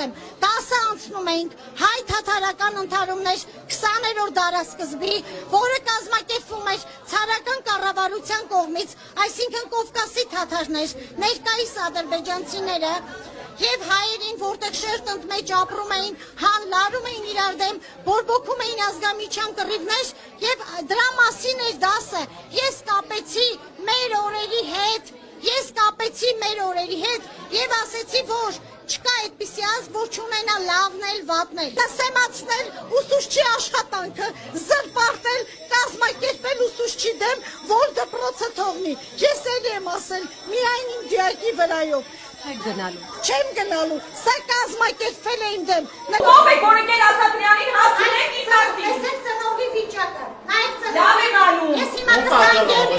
ասեմ, 10 անցնում էինք հայ-թաթարական ընդհարումներ 20-րդ դարասկզբի, որը կազմակերպվում էր ցարական կառավարության կողմից, այսինքն Կովկասի թաթարներ, ներկայիս ադրբեջանցիները եւ հայերին, որտեղ շերտընդ մեջ ապրում էին, լարում էին իրար դեմ, բորբոքում էին ազգամիջյան կռիվներ եւ դրա մասին էր դասը։ Ես կապեցի մեր օրերի հետ եւ ասեցի, որ չկա այդպիսի ազգ, որ չունենա լավն էլ, վատն էլ, դասեմացնել ուսուցչի աշխատանքը, զրպարտել, կազմակերպել ուսուցչի դեմ, որ դպրոցը թողնի։ Ես էլ եմ ասել, միայն իմ դիակի վրայով։ Չեմ գնալու, սա կազմակերպվել է իմ դեմ։ Ով եք, որ եկել Ասատրյանին հասցնեք իզարդի։ Տեսեք ծնողի վիճակը, նայեք Լավ եք անում։ Ես հիմա կսանգեմ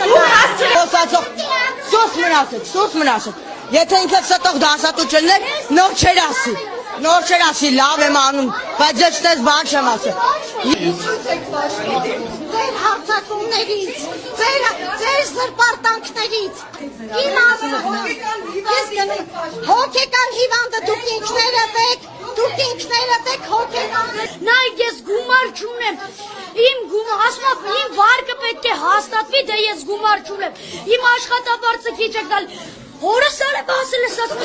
Սուս մնացեք, եթե ինքդ ստող դասատուչներ, նոր չեր ասի, լավ եմ անում, բայց ես տես բան չեմ ասել։ Ձեր հարցակումներից, ձեր զրպարտանքներից, իմ ասում, ես գնում, հոգեկան հիվանդը դուք ինքներդ եք հոգեկան։ Նայեք, ես գումար չունեմ, ասում իմ վարկը պետք է հաստատվի, դե ես գումար չունեմ, իմ աշխատավարձը քիչ եք տալ, հորս էլ է ասել ես ասում